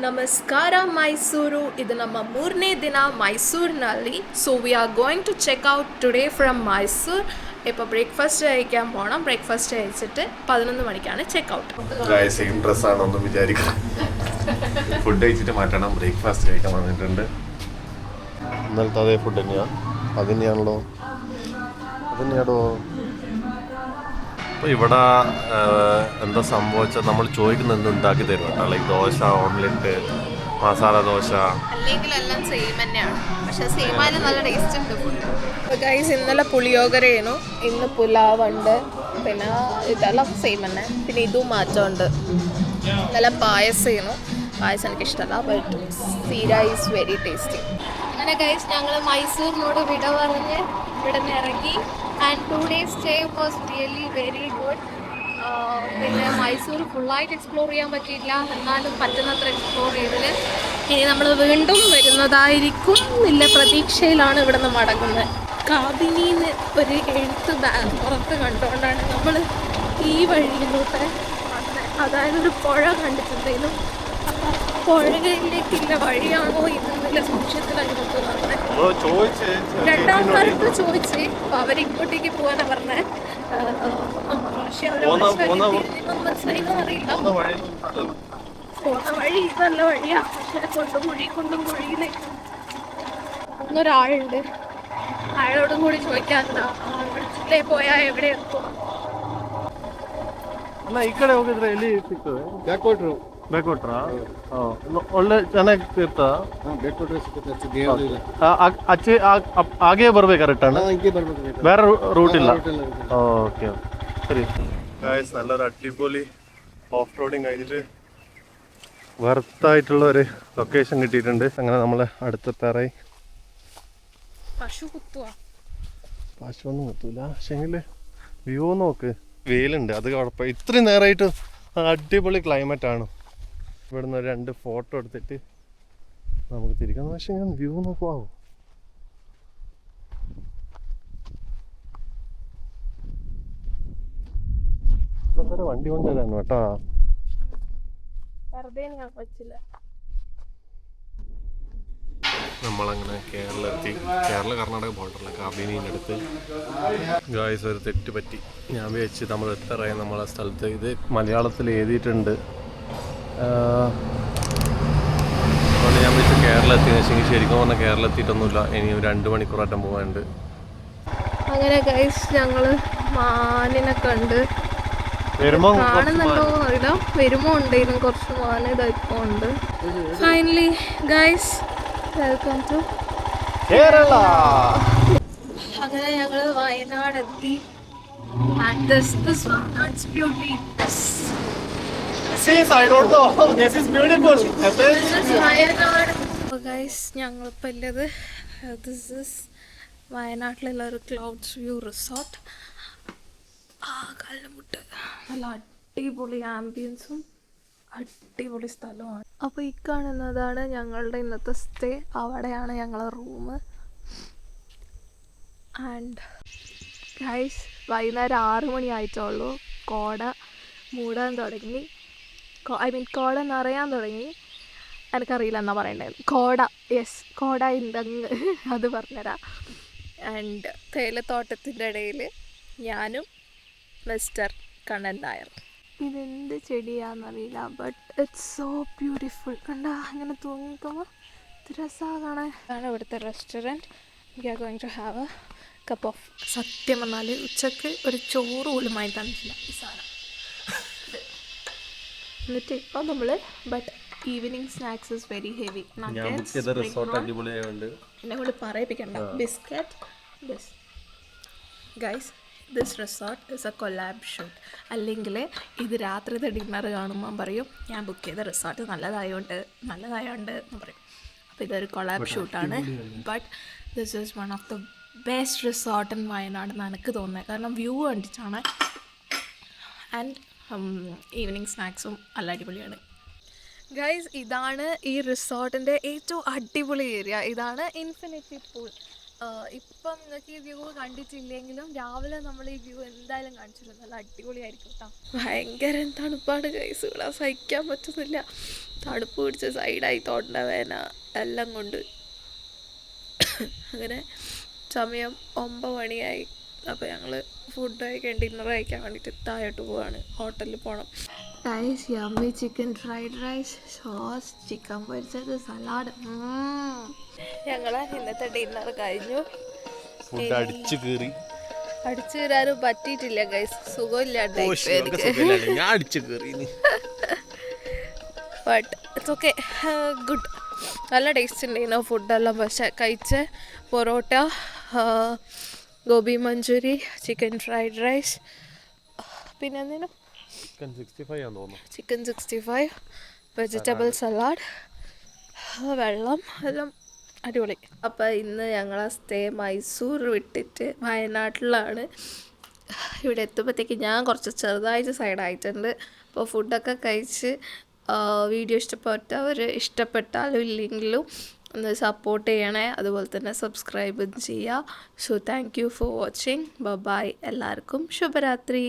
ನಮಸ್ಕಾರ ಮೈಸೂರು. ಇದು ನಮ್ಮ 3ನೇ ದಿನ മൈസൂരിನಲ್ಲಿ. So we are going to check out today from Mysore. ഇപ്പോൾ ബ്രേക്ക്ഫാസ്റ്റ് കഴിക്കാൻ പോകണം. ബ്രേക്ക്ഫാസ്റ്റ് കഴിച്ചിട്ട് 11 മണിക്കാണ് ചെക്ക് ഔട്ട്. സെയിം ഡ്രസ്സാണൊന്നും വിചാരിക്കണം. ഫുഡ് കഴിച്ചിട്ട് മാറ്റണം. ബ്രേക്ക്ഫാസ്റ്റ് കഴിക്കാൻ വന്നിട്ടുണ്ട്. ഇന്നലത്തെ അതേ ഫുഡ് തന്നെയാണ്. അത് തന്നെയാണല്ലോ. അതന്നെയാണോ. അപ്പോൾ ഇവിടെ എന്താ സംഭവിച്ചാൽ നമ്മൾ ചോദിക്കുന്നത് എന്ത് ഉണ്ടാക്കി തരും കേട്ടോ. ലൈക്ക് ദോശ, ഓംലെറ്റ്, മസാല ദോശ, അല്ലെങ്കിൽ എല്ലാം സെയിം തന്നെയാണ്. പക്ഷേ സെയിം ആയാലും നല്ല ടേസ്റ്റ് ഉണ്ട് ഫുഡ്. ഗൈസ് ഇന്നലെ പുളിയോഗരയായിരുന്നു, ഇന്ന് പുലാവുണ്ട്, പിന്നെ ഇതെല്ലാം സെയിം തന്നെ. പിന്നെ ഇതും മാറ്റമുണ്ട്. ഇന്നലെ പായസമായിരുന്നു. പായസം എനിക്ക് ഇഷ്ടമല്ല, ബട്ട് സീര ഈസ് വെരി ടേസ്റ്റി. അങ്ങനെ ഗൈസ് ഞങ്ങൾ മൈസൂരിനോട് വിട പറഞ്ഞ് ഇവിടെ നിന്ന് ഇറങ്ങി. And 2 days stay was really very good. പിന്നെ മൈസൂർ ഫുള്ളായിട്ട് എക്സ്പ്ലോർ ചെയ്യാൻ പറ്റിയില്ല, എന്നാലും പറ്റുന്നത്ര എക്സ്പ്ലോർ ചെയ്തതിൽ ഇനി നമ്മൾ വീണ്ടും വരുന്നതായിരിക്കും എന്നുള്ള പ്രതീക്ഷയിലാണ് ഇവിടെ നിന്ന് മടങ്ങുന്നത്. കാബിനിന്ന് ഒരു എഴുത്ത് പുറത്ത് കണ്ടുകൊണ്ടാണ് നമ്മൾ ഈ വഴിയിലൂടെ വന്നത്. അതായത് ഒരു പുഴ കണ്ടിട്ടുണ്ടായിരുന്നു. പുഴയിലേക്കുള്ള വഴിയാണോ ഇതെന്നുള്ള സംശയത്തിലാണ് നമുക്ക് പറഞ്ഞത്. രണ്ടാൾക്കാർക്ക് ചോദിച്ച് അവരിങ്ങോട്ടേക്ക് പോകാനാണ് പറഞ്ഞത്. പക്ഷെ മനസ്സിലായിന്ന് അറിയില്ല. പോന്ന വഴി ഇതല്ല വഴിയാ, പക്ഷെ കൊണ്ടും കുഴിയിലേക്ക് ഒന്നൊരാളുണ്ട്. അയാളോടും കൂടി ചോദിക്കാറുണ്ട് അവിടെ പോയാൽ ಎವಡೆ ಎತ್ತು ಈ ಕಡೆ ಹೋಗಿದ್ರೆ ಎಲ್ಲಿ ಸಿಗ್ತದೆ? ಬ್ಯಾಕ್ವಾಟ್ರಾ? ಒಳ್ಳೆ ಚೆನ್ನಾಗಿ ಇರ್ತಾ? ಹಾಗೇ ಬರ್ಬೇಕಾ ರಿಟರ್ನ್? വേറെ റൂട്ട് ഇല്ല. ഓക്കെ ശരി ഗായ്സ്, നല്ലൊരു അടിപൊളി ഓഫ് റോഡിങ് കഴിഞ്ഞിട്ട് വർത്തായിട്ടുള്ള ഒരു ലൊക്കേഷൻ കിട്ടിയിട്ടുണ്ട്. അങ്ങനെ നമ്മളെ അടുത്തെത്താറായി. പശുവൊന്നും കുത്തൂല, പക്ഷെങ്കിൽ വ്യൂ നോക്ക്. വെയിലുണ്ട്, അത് കുഴപ്പമില്ല. ഇത്രയും നേരമായിട്ട് അടിപൊളി ക്ലൈമറ്റ് ആണ്. ഇവിടുന്ന് 2 ഫോട്ടോ എടുത്തിട്ട് നമുക്ക് തിരിക്കാം. പക്ഷെ ഞാൻ വ്യൂ നോക്കുവാ. വണ്ടി കൊണ്ടുവരാണ് കേട്ടോ. നമ്മളങ്ങനെ കേരളത്തി, കർണാടക ബോർഡറിലെ കാബിനീൻ്റെ അടുത്ത്. ഗായ്സ്, ഒരു തെറ്റ് പറ്റി. ഞാൻ വിചാരിച്ച് നമ്മൾ എത്രയായി നമ്മളെ സ്ഥലത്ത്. ഇത് മലയാളത്തിൽ എഴുതിയിട്ടുണ്ട്. അതുകൊണ്ട് ഞാൻ വിളിച്ച് കേരളത്തിൽ വെച്ചെങ്കിൽ ശരിക്കും പറഞ്ഞാൽ കേരളത്തിയിട്ടൊന്നുമില്ല. ഇനി 2 മണിക്കൂറാറ്റം പോകാനുണ്ട്. അങ്ങനെ ഗൈസ് ഞങ്ങൾ മാനിനെ കണ്ട്. കാണുന്നുണ്ടോ അറിയില്ല, വരുമോ ഉണ്ടായിരുന്നു കുറച്ച് മാന. ഇതായിപ്പോ ഉണ്ട്. Finally guys, welcome to Kerala. അങ്ങനെ ഞങ്ങൾ വയനാട് എത്തി. ഞങ്ങളിപ്പോൾ ഉള്ളത് വയനാട്ടിലുള്ള ഒരു ക്ലൗഡ്സ് വ്യൂ റിസോർട്ട്. കല്ലുമുട്ട്, നല്ല അടിപൊളി ആംബിയൻസും അടിപൊളി സ്ഥലമാണ്. അപ്പോൾ ഈ കാണുന്നതാണ് ഞങ്ങളുടെ ഇന്നത്തെ സ്റ്റേ. അവിടെയാണ് ഞങ്ങളെ റൂം. ആൻഡ് ഗൈസ്, വൈകുന്നേരം 6 മണി ആയിട്ടുള്ളൂ. കോട മൂടാൻ തുടങ്ങി. കോട നിറയാൻ തുടങ്ങി. എനിക്കറിയില്ല എന്നാ പറയണ്ടത്. കോട ഉണ്ടങ്ങ്, അത് പറഞ്ഞുതരാം. ആൻഡ് തേയിലത്തോട്ടത്തിൻ്റെ ഇടയിൽ ഞാനും മിസ്റ്റർ കണ്ണൻ നായർ. ഇതെന്ത് ചെടിയാണെന്നറിയില്ല, ബട്ട് ഇറ്റ്സ് സോ ബ്യൂട്ടിഫുൾ. കണ്ടാ അങ്ങനെ തൂങ്ങിക്കുമ്പോൾ രസമാണ് കാണാൻ. ഇതാണ് ഇവിടുത്തെ restaurant. We are going to have a cup of. സത്യം പറഞ്ഞാൽ ഉച്ചക്ക് ഒരു ചോറ് പോലും വാങ്ങി തന്നിട്ടില്ല ഈ സാധനം. എന്നിട്ട് ഇപ്പോൾ നമ്മൾ but evening snacks is very heavy. എന്നെ കൊണ്ട് പറയിപ്പിക്കണ്ട. Biscuit guys, this resort is a collab shoot. അല്ലെങ്കിൽ ഇത് രാത്രിത്തെ ഡിന്നർ കാണുമ്പോൾ പറയും ഞാൻ ബുക്ക് ചെയ്ത റിസോർട്ട് നല്ലതായോണ്ട് എന്ന് പറയും. അപ്പോൾ ഇതൊരു കൊലാബ് ഷൂട്ടാണ്. But this is one of the best resort in Wayanad എന്ന് എനിക്ക് തോന്നുന്നത്. കാരണം വ്യൂ കണ്ടിട്ടാണ്. ആൻഡ് ഈവനിങ് സ്നാക്സും നല്ല അടിപൊളിയാണ്. ഗൈസ്, ഇതാണ് ഈ റിസോർട്ടിൻ്റെ ഏറ്റവും അടിപൊളി ഏരിയ. ഇതാണ് ഇൻഫിനിറ്റി പൂൾ. ഇപ്പം നിങ്ങൾക്ക് ഈ വ്യൂ കണ്ടിട്ടില്ലെങ്കിലും രാവിലെ നമ്മൾ ഈ വ്യൂ എന്തായാലും കാണിച്ചിരുന്നു. നല്ല അടിപൊളിയായിരിക്കും കേട്ടോ. ഭയങ്കര തണുപ്പാണ് ഗൈസ്, ഇവിടെ സഹിക്കാൻ പറ്റുന്നില്ല. തണുപ്പ് പിടിച്ച സൈഡായി, തൊണ്ടവേന എല്ലാം കൊണ്ട്. അങ്ങനെ സമയം 9 മണിയായി. അപ്പോൾ ഞങ്ങൾ ഫുഡ് കഴിക്കാൻ, ഡിന്നർ കഴിക്കാൻ വേണ്ടിയിട്ട് താഴോട്ട് പോവാണ്. ഹോട്ടലിൽ പോകണം. Rice, yummy chicken fried rice, sauce, chicken പൊരിച്ചത്, സലാഡ്. ഞങ്ങളെ ഇന്നത്തെ ഡിന്നർ കഴിഞ്ഞു. ഫുഡ് അടിച്ചു കയറി. അടിച്ചു കയറാനും പറ്റിയിട്ടില്ല ഗൈസ്, സുഖമില്ലാണ്ട് ഞാൻ അടിച്ചു കയറി. But it's okay, good. നല്ല ടേസ്റ്റ് ഉണ്ടായിരുന്നു ഫുഡെല്ലാം. പക്ഷെ കഴിച്ച porotta, gobi manchurian, chicken fried rice, പിന്നെ എന്തിനും ചിക്കൻ 65, വെജിറ്റബിൾ സലാഡ്, വെള്ളം, എല്ലാം അടിപൊളി. അപ്പോൾ ഇന്ന് ഞങ്ങളെ സ്റ്റേ മൈസൂർ വിട്ടിട്ട് വയനാട്ടിലാണ്. ഇവിടെ എത്തുമ്പോഴത്തേക്ക് ഞാൻ കുറച്ച് ചെറുതായിട്ട് സൈഡായിട്ടുണ്ട്. അപ്പോൾ ഫുഡൊക്കെ കഴിച്ച് വീഡിയോ ഇഷ്ടപ്പെട്ടാലും ഇല്ലെങ്കിലും ഒന്ന് സപ്പോർട്ട് ചെയ്യണേ. അതുപോലെ തന്നെ സബ്സ്ക്രൈബും ചെയ്യുക. So thank you for watching. Bye. എല്ലാവർക്കും ശുഭരാത്രി.